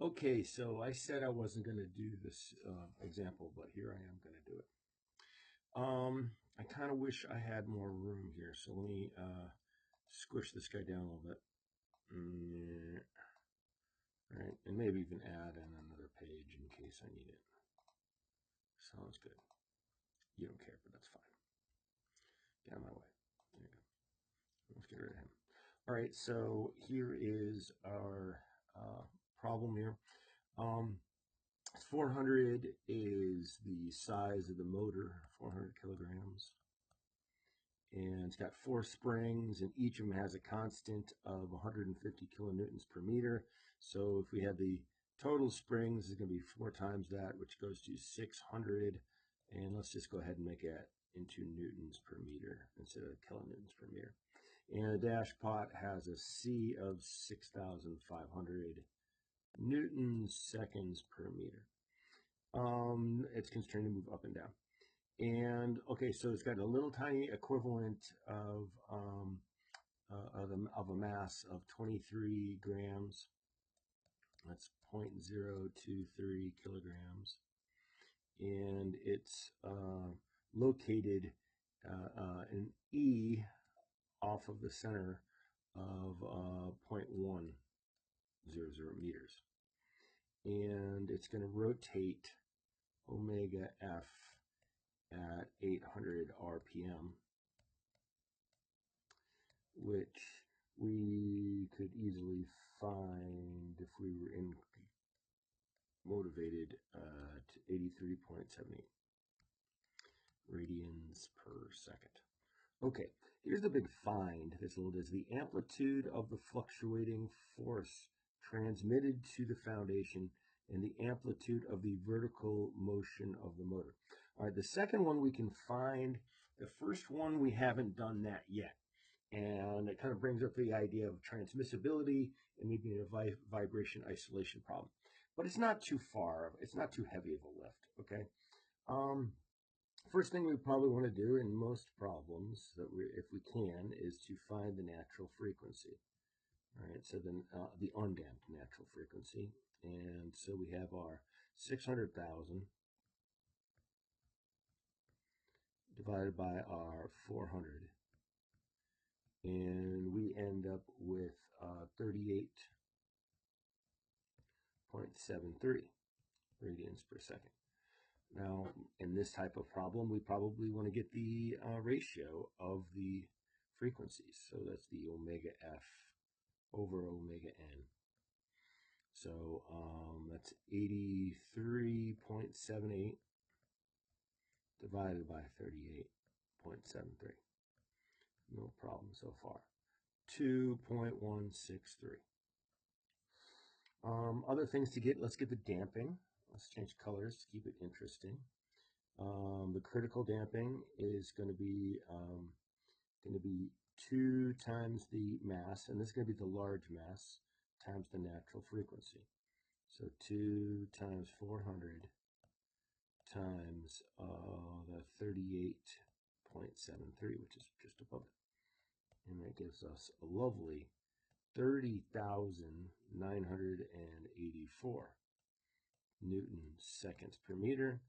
Okay, so I said I wasn't going to do this example, but here I am going to do it. I kind of wish I had more room here, so let me squish this guy down a little bit. Right, and maybe even add in another page in case I need it. Sounds good. You don't care, but that's fine. Get out of my way. There you go. Let's get rid of him. All right, so here is our problem here. Um, 400 is the size of the motor, 400 kilograms. And it's got 4 springs, and each of them has a constant of 150 kilonewtons per meter. So if we had the total springs, it's going to be 4 times that, which goes to 600. And let's just go ahead and make it into newtons per meter instead of kilonewtons per meter. And the dash pot has a C of 6,500 newtons seconds per meter. It's constrained to move up and down. And okay, so it's got a little tiny equivalent of a mass of 23 grams. That's 0.023 kilograms, and it's located in E off of the center of 0.100 meters, and it's going to rotate omega f at 800 RPM, which we could easily find if we were motivated to 83.78 radians per second. Okay, here's the big find. This little is the amplitude of the fluctuating force transmitted to the foundation and the amplitude of the vertical motion of the motor. All right, the second one we can find. The first one we haven't done that yet. And it kind of brings up the idea of transmissibility and maybe a vibration isolation problem. But it's not too far, it's not too heavy of a lift, okay? First thing we probably want to do in most problems, if we can, is to find the natural frequency. All right, so then the undamped natural frequency. And so we have our 600,000 divided by our 400. And we end up with 38.73 radians per second. Now, in this type of problem, we probably want to get the ratio of the frequencies. So that's the omega f over omega n. So that's 83.78 divided by 38.73. No problem so far. 2.163. Other things to get, let's get the damping. Let's change colors to keep it interesting. The critical damping is going to be 2 times the mass, and this is going to be the large mass times the natural frequency. So 2 times 400 times the 38.73, which is just above it. And that gives us a lovely 30,984 Newton seconds per meter.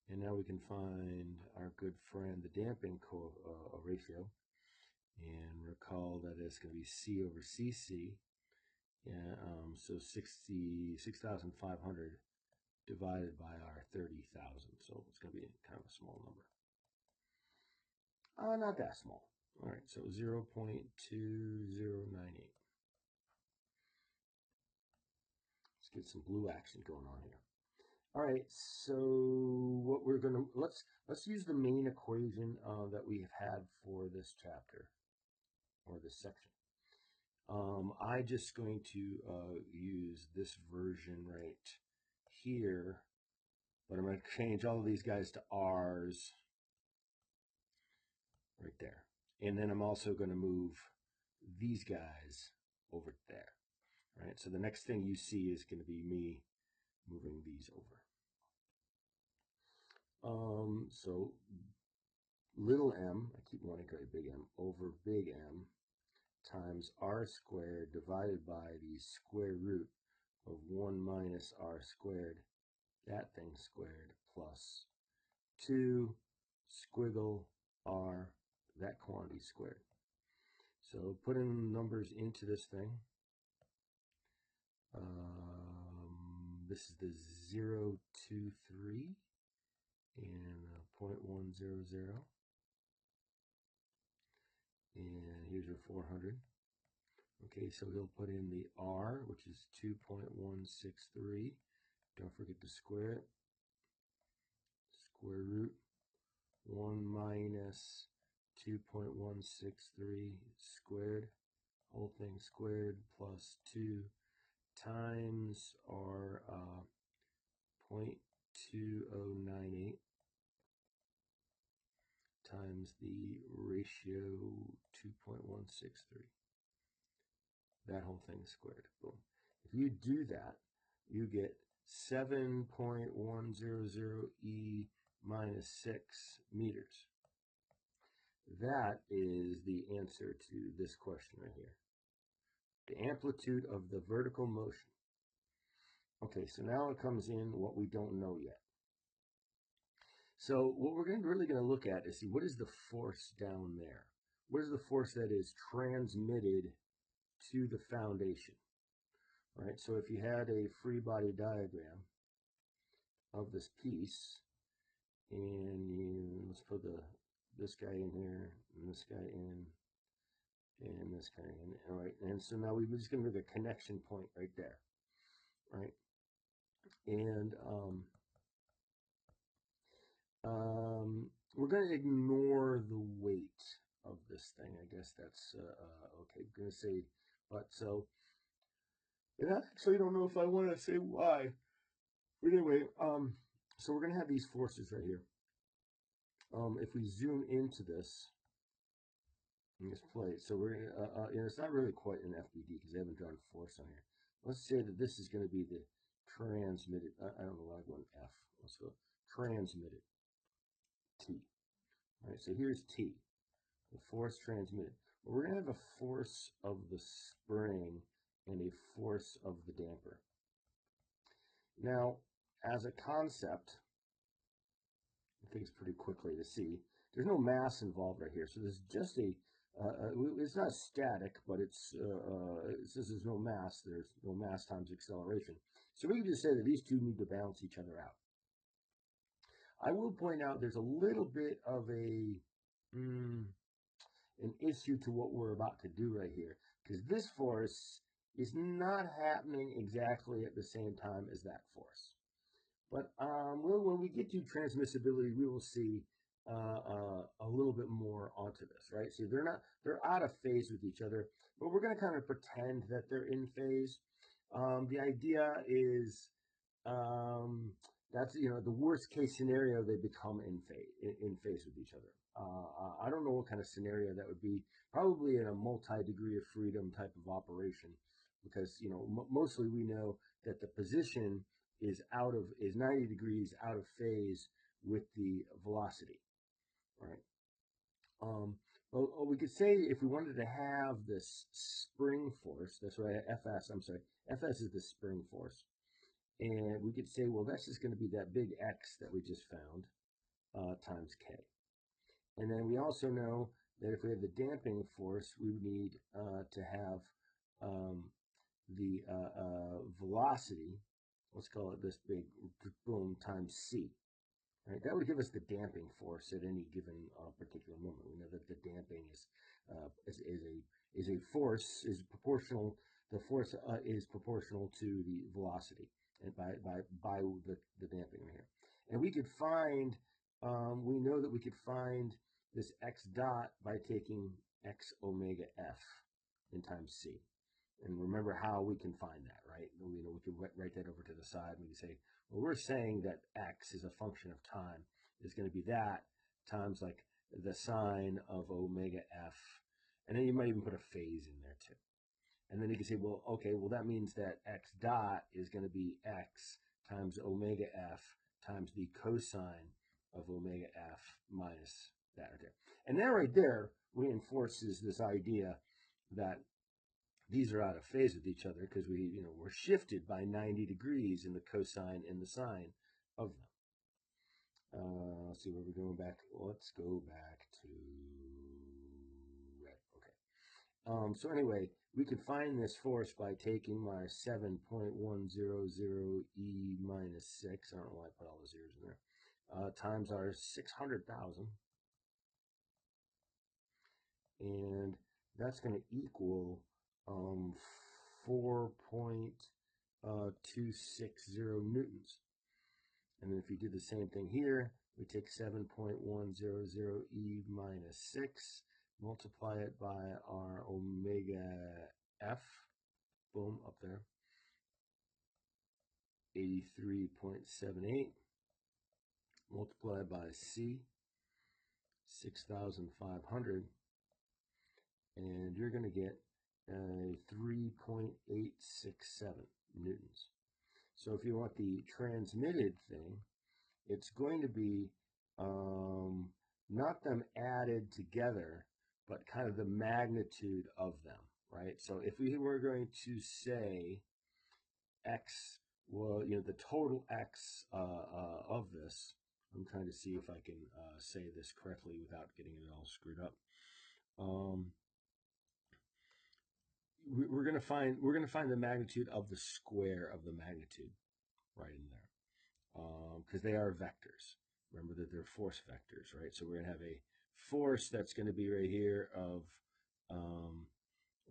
And now we can find our good friend, the damping ratio, and recall that it's going to be C over CC. Yeah, so 6,500 divided by our 30,000. So it's going to be kind of a small number. Not that small. All right, so 0.2098. Let's get some blue action going on here. All right, so what we're going to, let's use the main equation that we have had for this chapter or this section. I'm just going to use this version right here, but I'm going to change all of these guys to R's right there. And then I'm also going to move these guys over there. All right, so the next thing you see is going to be me moving these over. So little m, I keep wanting to go to big M, over big M times R squared divided by the square root of 1 minus minus r squared, that thing squared, plus 2 squiggle r, that quantity squared. So putting numbers into this thing, this is the 0, 2, 3 and 0.100. And here's your 400. Okay, so he'll put in the r, which is 2.163. Don't forget to square it. Square root 1 minus 2.163 squared, whole thing squared, plus 2 times our 0.2098 times the ratio 2.163. That whole thing squared. Boom. If you do that, you get 7.100 e minus 6 meters. That is the answer to this question right here. The amplitude of the vertical motion. Okay, so now it comes in what we don't know yet. So what we're really going to look at is see what is the force down there? What is the force that is transmitted to the foundation? All right, so if you had a free body diagram of this piece, and let's put this guy in here, and this guy in, and this guy in. All right, and so now we're just going to make a connection point right there, right? And we're going to ignore the weight of this thing. I guess that's okay. I'm going to say, but so, and I actually don't know if I want to say why. But anyway, so we're going to have these forces right here. If we zoom into this plate, so we're and it's not really quite an FBD because they haven't drawn force on here. Let's say that this is going to be the transmitted. I don't know why I went F. Let's go transmitted T. All right, so here's T, the force transmitted. Well, we're going to have a force of the spring and a force of the damper. Now, as a concept, I think it's pretty quickly to see. There's no mass involved right here, so there's just a. It's not static, but since there's no mass, there's no mass times acceleration. So we can just say that these two need to balance each other out. I will point out there's a little bit of an issue to what we're about to do right here, because this force is not happening exactly at the same time as that force. But when we get to transmissibility, we will see a little bit more onto this, right? So they're out of phase with each other, but we're going to kind of pretend that they're in phase. The idea is that's the worst case scenario, they become in phase with each other. I don't know what kind of scenario that would be. Probably in a multi-degree of freedom type of operation, because mostly we know that the position is 90 degrees out of phase with the velocity, right? Well, we could say if we wanted to have this spring force, that's right, Fs. I'm sorry, Fs is the spring force. And we could say, well, that's just going to be that big X that we just found times K. And then we also know that if we have the damping force, we would need to have the velocity, let's call it this big boom, times C. Right? That would give us the damping force at any given particular moment. We know that the damping is a force, is proportional. The force is proportional to the velocity, and by the damping right here. And we could find, we know that we could find this x dot by taking x omega f in times c. And remember how we can find that, right? We can write that over to the side. We can say, well, we're saying that x is a function of time. Is going to be that times like the sine of omega f. And then you might even put a phase in there too. And then you can say, well, okay, well, that means that x dot is going to be x times omega f times the cosine of omega f minus that right there. And that right there reinforces this idea that these are out of phase with each other because we're shifted by 90 degrees in the cosine and the sine of them. Let's see where we're going back. Let's go back to red. Okay. So anyway, we can find this force by taking my 7.100 E minus 6. I don't know why I put all the zeros in there. Times our 600,000. And that's going to equal 4.260 newtons. And then if you do the same thing here, we take 7.100 E minus 6, multiply it by our omega F, boom, up there, 83.78, multiply by C, 6,500, and you're going to get 3.867 newtons. So if you want the transmitted thing, it's going to be not them added together, but kind of the magnitude of them, right? So if we were going to say X, well, the total X of this, I'm trying to see if I can say this correctly without getting it all screwed up. We're going to find the magnitude of the square of the magnitude right in there, because they are vectors. Remember that they're force vectors, right? So we're going to have a force that's going to be right here of,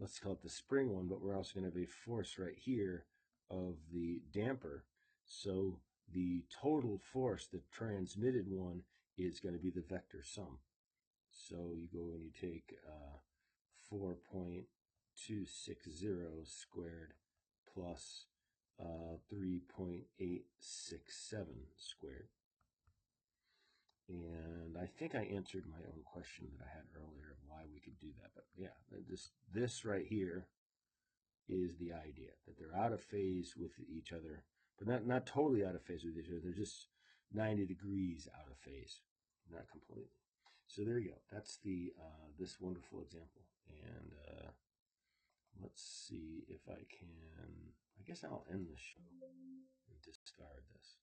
let's call it the spring one, but we're also going to have a force right here of the damper. So the total force, the transmitted one, is going to be the vector sum. So you go and you take 4.260 squared plus 3.867 squared. And I think I answered my own question that I had earlier of why we could do that. But yeah, this right here is the idea, that they're out of phase with each other, but not totally out of phase with each other. They're just 90 degrees out of phase, not completely. So there you go. That's the this wonderful example. And let's see if I can. I guess I'll end the show and discard this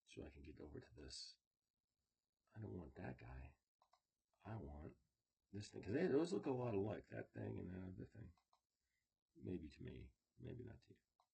so I can get over to this. I don't want that guy. I want this thing, because those look a lot alike, that thing and that other thing. Maybe to me, maybe not to you.